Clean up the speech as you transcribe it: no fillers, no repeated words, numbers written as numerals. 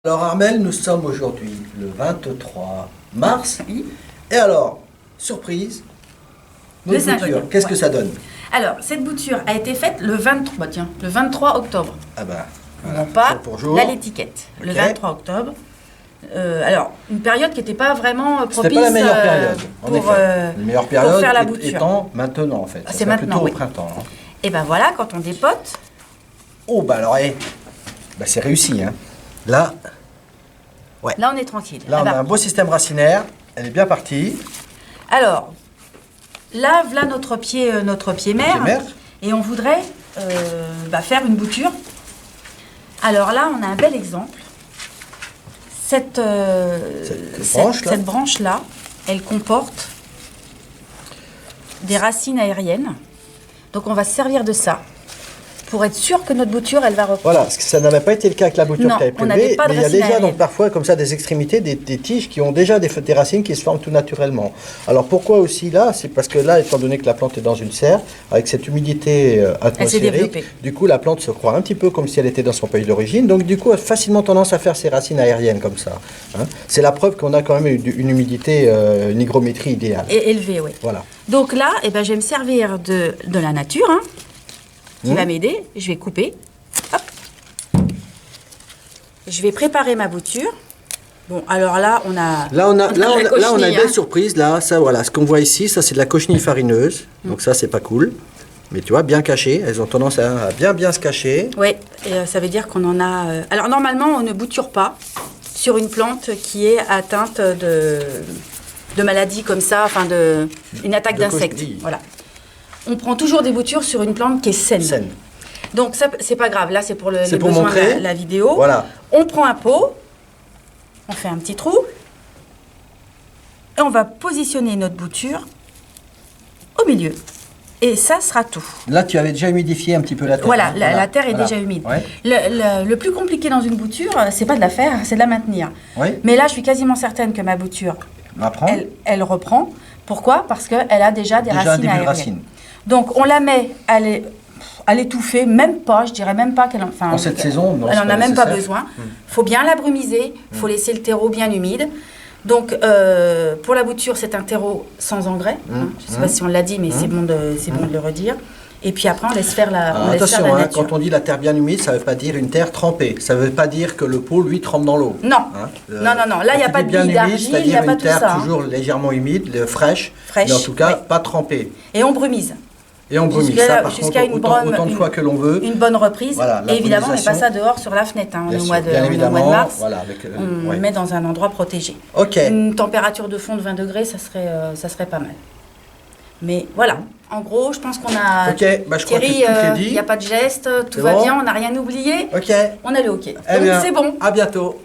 Alors Armelle, nous sommes aujourd'hui le 23 mars. Oui. Et alors, surprise, notre bouture, qu'est-ce que ça donne? Alors, cette bouture a été faite le 23 octobre. Ah bah, voilà, non pas jour pour jour. Là l'étiquette, okay. Le 23 octobre. Alors, une période qui n'était pas vraiment propice. C'était pas la meilleure période, en effet. La meilleure période faire la bouture étant maintenant, en fait. C'est maintenant, plutôt oui. Au printemps. Hein. Et ben voilà, quand on dépote. Oh bah alors, bah, c'est réussi, hein. Là, ouais. Là, on est tranquille. Là, on a un beau système racinaire. Elle est bien partie. Alors, là, voilà notre pied mère. Et on voudrait faire une bouture. Alors là, on a un bel exemple. Cette branche-là, elle comporte des racines aériennes. Donc, on va se servir de ça pour être sûr que notre bouture, elle va reprendre. Voilà, parce que ça n'avait pas été le cas avec la bouture qui avait prélevé, mais il y a déjà donc parfois comme ça des extrémités, des tiges qui ont déjà des racines qui se forment tout naturellement. Alors pourquoi aussi là? C'est parce que là, étant donné que la plante est dans une serre, avec cette humidité atmosphérique, du coup la plante se croit un petit peu comme si elle était dans son pays d'origine, donc du coup elle a facilement tendance à faire ses racines aériennes comme ça. Hein. C'est la preuve qu'on a quand même une humidité, une hygrométrie idéale. Et élevée, oui. Voilà. Donc là, je vais me servir de la nature, hein, qui va m'aider. Je vais couper. Hop. Je vais préparer ma bouture. Bon, alors là, on a... Là, on a une belle surprise. Là, ça, voilà, ce qu'on voit ici, ça, c'est de la cochenille farineuse. Donc ça, c'est pas cool. Mais tu vois, bien caché. Elles ont tendance à bien se cacher. Oui, et ça veut dire qu'on en a... Alors, normalement, on ne bouture pas sur une plante qui est atteinte de maladies comme ça, enfin, une attaque d'insectes. Voilà. On prend toujours des boutures sur une plante qui est saine. Donc, ça, c'est pas grave. Là, c'est pour les besoins de la vidéo. Voilà. On prend un pot, on fait un petit trou, et on va positionner notre bouture au milieu. Et ça sera tout. Là, tu avais déjà humidifié un petit peu la terre. Voilà, la terre est déjà humide. Ouais. Le plus compliqué dans une bouture, c'est pas de la faire, c'est de la maintenir. Oui. Mais là, je suis quasiment certaine que ma bouture, elle reprend. Pourquoi? Parce qu'elle a déjà des racines aériennes. Donc, on la met à l'étouffer, même pas, je dirais même pas qu'elle... En cette saison, non, elle n'en a même pas besoin. Il faut bien la brumiser, il faut laisser le terreau bien humide. Donc, pour la bouture, c'est un terreau sans engrais. Hein. Je ne sais pas si on l'a dit, mais c'est bon de le redire. Et puis après, on laisse faire la attention, nature. Quand on dit la terre bien humide, ça ne veut pas dire une terre trempée. Ça ne veut pas dire que le pot, lui, trempe dans l'eau. Non. Non. Là, il n'y a pas de billes d'argile, il n'y a pas tout ça. C'est-à-dire une terre toujours légèrement humide, fraîche, mais en tout cas, pas trempée. Et on brumise. Et on brumise ça, par contre, autant de fois que l'on veut. Une bonne reprise. Voilà, et évidemment, on ne met pas ça dehors sur la fenêtre. Hein, au mois de mars, on le met dans un endroit protégé. Une température de fond de 20 degrés, ça serait pas mal. Mais voilà, en gros, je pense qu'on a... Thierry, il n'y a pas de geste, tout va bien, on n'a rien oublié. On a le OK. Donc c'est bon. À bientôt.